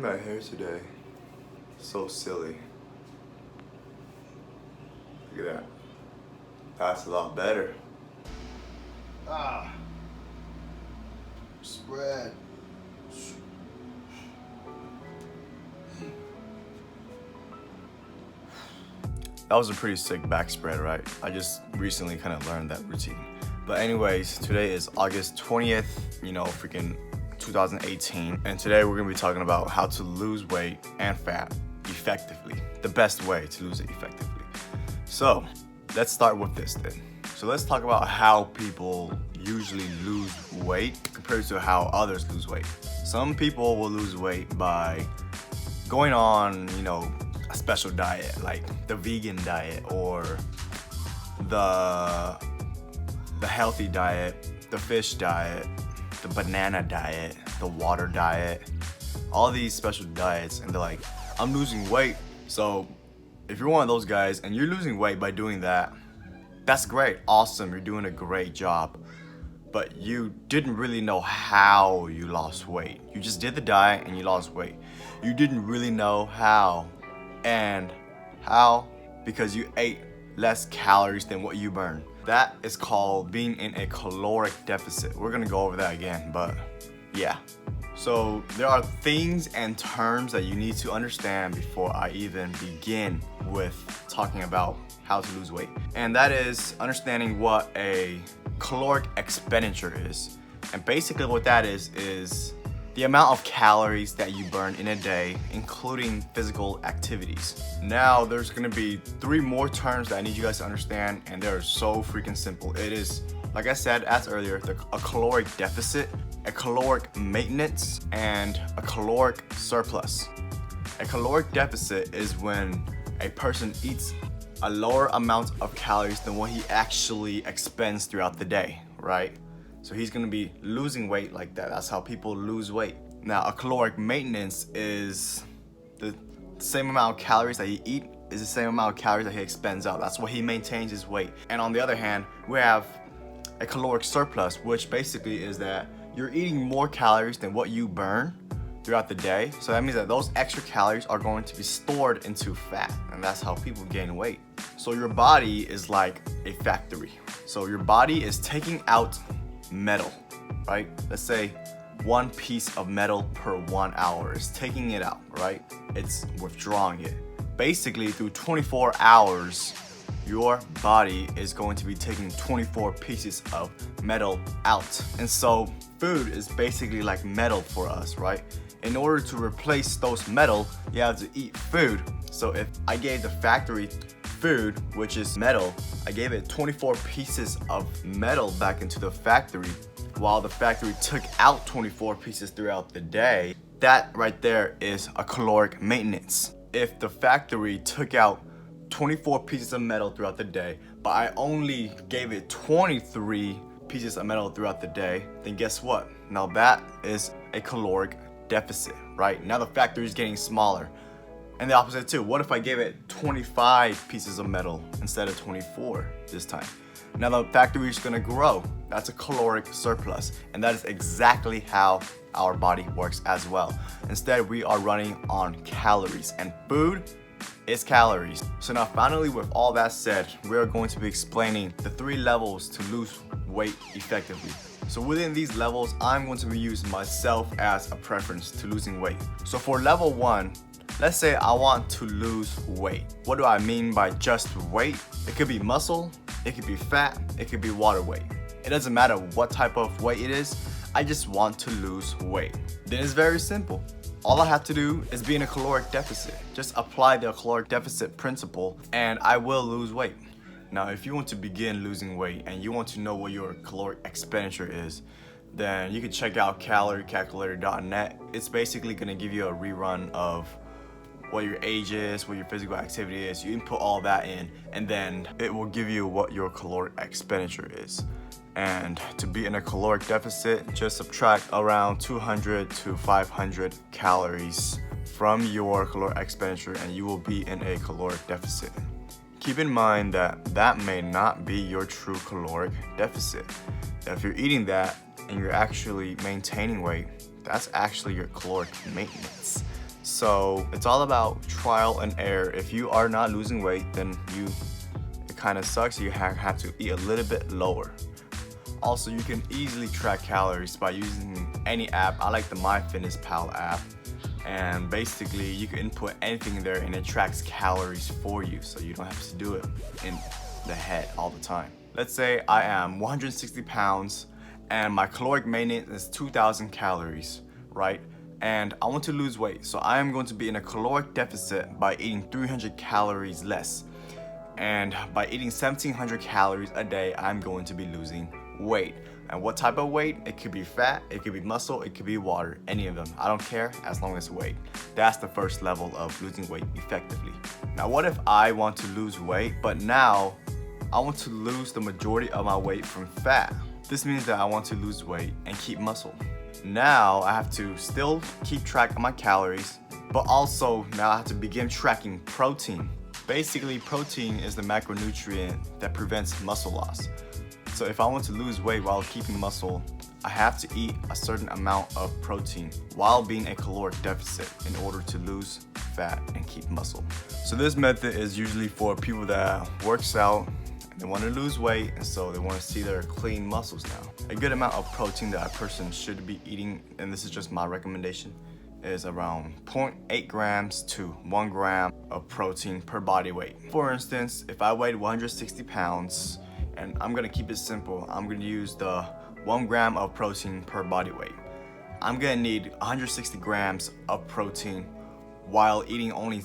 My hair today, so silly. Look at that. That's a lot better. Spread. That was a pretty sick back spread, right? I just recently kind of learned that routine. But anyways, today is August 20th, freaking 2018. And today we're gonna be talking about how to lose weight and fat effectively. The best way to lose it effectively. So let's start with this then. So let's talk about how people usually lose weight compared to how others lose weight. Some people will lose weight by going on, a special diet, like the vegan diet or the healthy diet, the fish diet, the banana diet, the water diet, all these special diets, and they're like, I'm losing weight. So if you're one of those guys and you're losing weight by doing that, that's great, awesome, you're doing a great job. But you didn't really know how you lost weight. You just did the diet and you lost weight. You didn't really know how. And how? Because you ate less calories than what you burned. That is called being in a caloric deficit. We're gonna go over that again, but yeah. So there are things and terms that you need to understand before I even begin with talking about how to lose weight. And that is understanding what a caloric expenditure is. And basically what that is the amount of calories that you burn in a day, including physical activities. Now, there's gonna be 3 more terms that I need you guys to understand, and they're so freaking simple. It is, like I said earlier, a caloric deficit, a caloric maintenance, and a caloric surplus. A caloric deficit is when a person eats a lower amount of calories than what he actually expends throughout the day, right? So he's gonna be losing weight like that. That's how people lose weight. Now, a caloric maintenance is the same amount of calories that he eats is the same amount of calories that he expends out. That's what he maintains his weight. And on the other hand, we have a caloric surplus, which basically is that you're eating more calories than what you burn throughout the day. So that means that those extra calories are going to be stored into fat, and that's how people gain weight. So your body is like a factory. So your body is taking out metal, right? Let's say 1 piece of metal per 1 hour is taking it out, right? It's withdrawing it. Basically, through 24 hours, your body is going to be taking 24 pieces of metal out. And so food is basically like metal for us, right? In order to replace those metal, you have to eat food. So if I gave the factory food, which is metal, I gave it 24 pieces of metal back into the factory, while the factory took out 24 pieces throughout the day. That right there is a caloric maintenance. If the factory took out 24 pieces of metal throughout the day, but I only gave it 23 pieces of metal throughout the day, then guess what? Now that is a caloric deficit, right? Now the factory is getting smaller. And the opposite too. What if I gave it 25 pieces of metal instead of 24 this time? Now the factory is gonna grow. That's a caloric surplus. And that is exactly how our body works as well. Instead, we are running on calories, and food is calories. So now finally, with all that said, we are going to be explaining the 3 levels to lose weight effectively. So within these levels, I'm going to be using myself as a preference to losing weight. So for level 1, let's say I want to lose weight. What do I mean by just weight? It could be muscle, it could be fat, it could be water weight. It doesn't matter what type of weight it is, I just want to lose weight. Then it's very simple. All I have to do is be in a caloric deficit. Just apply the caloric deficit principle and I will lose weight. Now, if you want to begin losing weight and you want to know what your caloric expenditure is, then you can check out caloriecalculator.net. It's basically gonna give you a rerun of what your age is, what your physical activity is. You input all that in, and then it will give you what your caloric expenditure is. And to be in a caloric deficit, just subtract around 200 to 500 calories from your caloric expenditure and you will be in a caloric deficit. Keep in mind that that may not be your true caloric deficit. If you're eating that and you're actually maintaining weight, that's actually your caloric maintenance. So it's all about trial and error. If you are not losing weight, then it kind of sucks. You have to eat a little bit lower. Also, you can easily track calories by using any app. I like the MyFitnessPal app. And basically, you can input anything in there and it tracks calories for you, so you don't have to do it in the head all the time. Let's say I am 160 pounds and my caloric maintenance is 2,000 calories, right? And I want to lose weight, so I am going to be in a caloric deficit by eating 300 calories less. And by eating 1,700 calories a day, I'm going to be losing weight. And what type of weight? It could be fat, it could be muscle, it could be water, any of them. I don't care as long as weight. That's the first level of losing weight effectively. Now, what if I want to lose weight, but now I want to lose the majority of my weight from fat? This means that I want to lose weight and keep muscle. Now I have to still keep track of my calories, but also now I have to begin tracking protein. Basically, protein is the macronutrient that prevents muscle loss. So if I want to lose weight while keeping muscle, I have to eat a certain amount of protein while being a caloric deficit in order to lose fat and keep muscle. So this method is usually for people that works out, they want to lose weight, and so they want to see their clean muscles now. A good amount of protein that a person should be eating, and this is just my recommendation, is around 0.8 grams to 1 gram of protein per body weight. For instance, if I weighed 160 pounds, and I'm gonna keep it simple, I'm gonna use the 1 gram of protein per body weight. I'm gonna need 160 grams of protein while eating only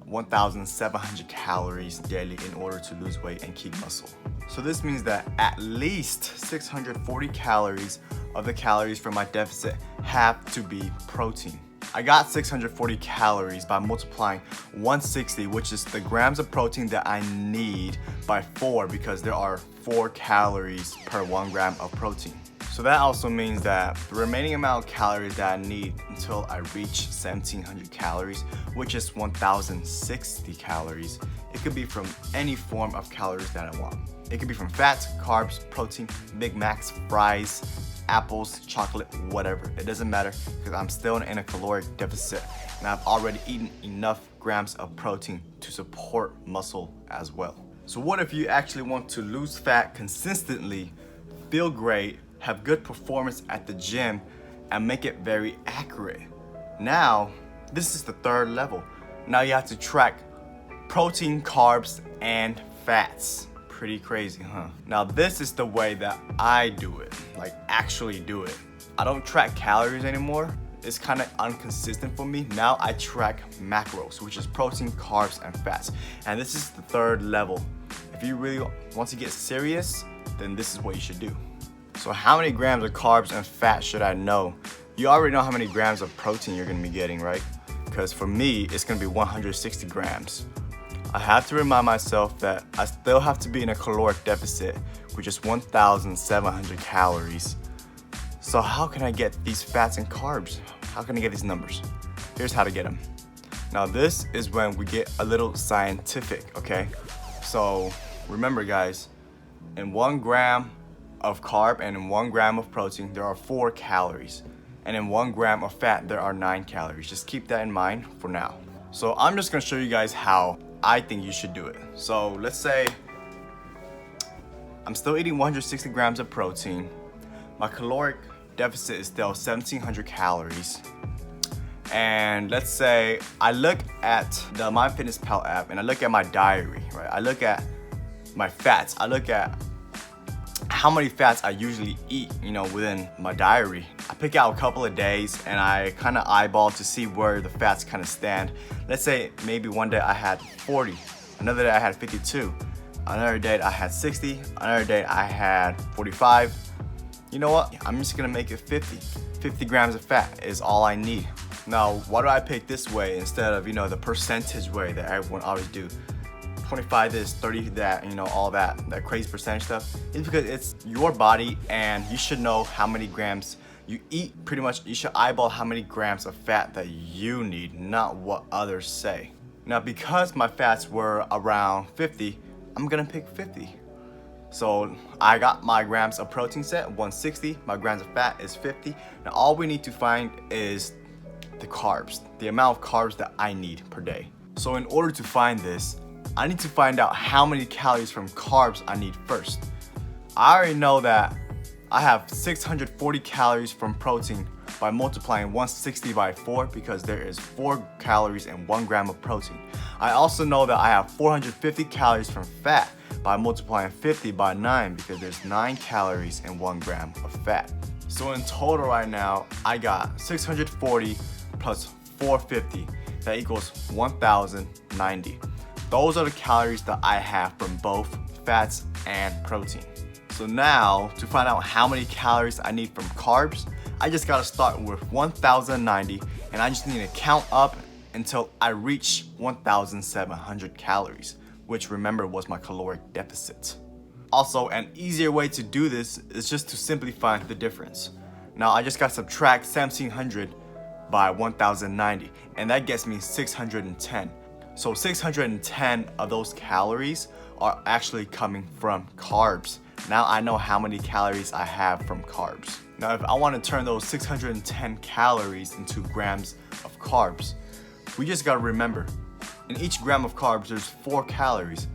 1,700 calories daily in order to lose weight and keep muscle. So this means that at least 640 calories of the calories from my deficit have to be protein. I got 640 calories by multiplying 160, which is the grams of protein that I need, by 4, because there are 4 calories per 1 gram of protein. So that also means that the remaining amount of calories that I need until I reach 1,700 calories, which is 1,060 calories, it could be from any form of calories that I want. It could be from fats, carbs, protein, Big Macs, fries, apples, chocolate, whatever. It doesn't matter, because I'm still in a caloric deficit and I've already eaten enough grams of protein to support muscle as well. So what if you actually want to lose fat consistently, feel great, have good performance at the gym, and make it very accurate? Now, this is the third level. Now you have to track protein, carbs, and fats. Pretty crazy, huh? Now this is the way that I do it, like actually do it. I don't track calories anymore. It's kind of inconsistent for me. Now I track macros, which is protein, carbs, and fats. And this is the third level. If you really want to get serious, then this is what you should do. So how many grams of carbs and fat should I know? You already know how many grams of protein you're gonna be getting, right? Because for me, it's gonna be 160 grams. I have to remind myself that I still have to be in a caloric deficit, which is 1,700 calories. So how can I get these fats and carbs? How can I get these numbers? Here's how to get them. Now this is when we get a little scientific, okay? So remember guys, in 1 gram of carb and in 1 gram of protein, there are 4 calories. And in 1 gram of fat, there are 9 calories. Just keep that in mind for now. So I'm just gonna show you guys how I think you should do it. So let's say I'm still eating 160 grams of protein. My caloric deficit is still 1,700 calories. And let's say I look at the MyFitnessPal app and I look at my diary, right? I look at my fats. I look at how many fats I usually eat, within my diary. I pick out a couple of days and I kind of eyeball to see where the fats kind of stand. Let's say maybe one day I had 40, another day I had 52, another day I had 60, another day I had 45. You know what? I'm just gonna make it 50. 50 grams of fat is all I need. Now, why do I pick this way instead of, the percentage way that everyone always do? 25 this, 30 that, all that crazy percentage stuff. It's because it's your body and you should know how many grams you eat. Pretty much, you should eyeball how many grams of fat that you need, not what others say. Now, because my fats were around 50, I'm gonna pick 50. So I got my grams of protein set, 160, my grams of fat is 50. Now all we need to find is the carbs, the amount of carbs that I need per day. So in order to find this, I need to find out how many calories from carbs I need first. I already know that I have 640 calories from protein by multiplying 160 by 4 because there is 4 calories and 1 gram of protein. I also know that I have 450 calories from fat by multiplying 50 by 9 because there's 9 calories and 1 gram of fat. So in total right now, I got 640 plus 450. That equals 1,090. Those are the calories that I have from both fats and protein. So now, to find out how many calories I need from carbs, I just gotta start with 1,090 and I just need to count up until I reach 1,700 calories, which remember was my caloric deficit. Also, an easier way to do this is just to simply find the difference. Now I just gotta subtract 1,700 by 1,090 and that gets me 610. So 610 of those calories are actually coming from carbs. Now I know how many calories I have from carbs. Now if I want to turn those 610 calories into grams of carbs, we just gotta remember, in each gram of carbs there's 4 calories.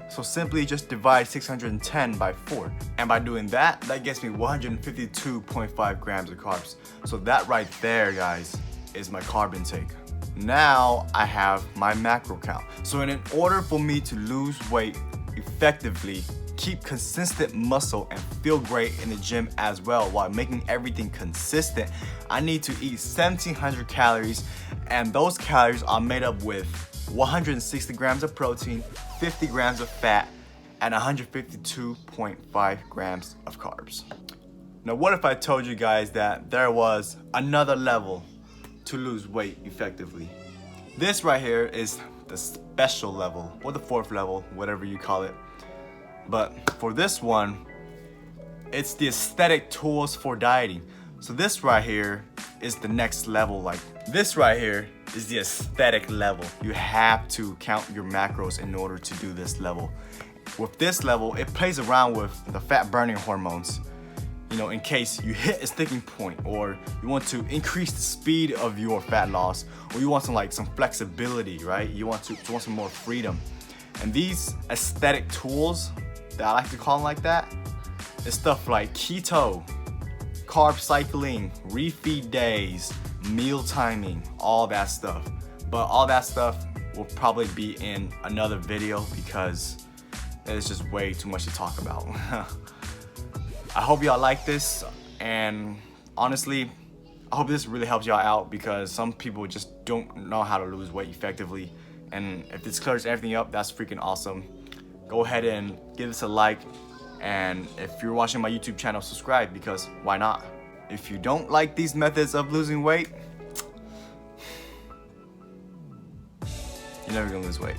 So simply just divide 610 by 4. And by doing that, that gets me 152.5 grams of carbs. So that right there, guys, is my carb intake. Now I have my macro count. So in order for me to lose weight effectively, keep consistent muscle and feel great in the gym as well while making everything consistent, I need to eat 1,700 calories, and those calories are made up with 160 grams of protein, 50 grams of fat, and 152.5 grams of carbs. Now what if I told you guys that there was another level to lose weight effectively? This right here is the special level, or the 4th level, whatever you call it. But for this one, it's the aesthetic tools for dieting. So this right here is the next level. Like this right here is the aesthetic level. You have to count your macros in order to do this level. With this level, it plays around with the fat burning hormones. You know, in case you hit a sticking point, or you want to increase the speed of your fat loss, or you want some flexibility, right? You want some more freedom. And these aesthetic tools that I like to call them like that is stuff like keto, carb cycling, refeed days, meal timing, all that stuff. But all that stuff will probably be in another video because it's just way too much to talk about. I hope y'all like this, and honestly, I hope this really helps y'all out because some people just don't know how to lose weight effectively. And if this clears everything up, that's freaking awesome. Go ahead and give this a like, and if you're watching my YouTube channel, subscribe, because why not? If you don't like these methods of losing weight, you're never gonna lose weight.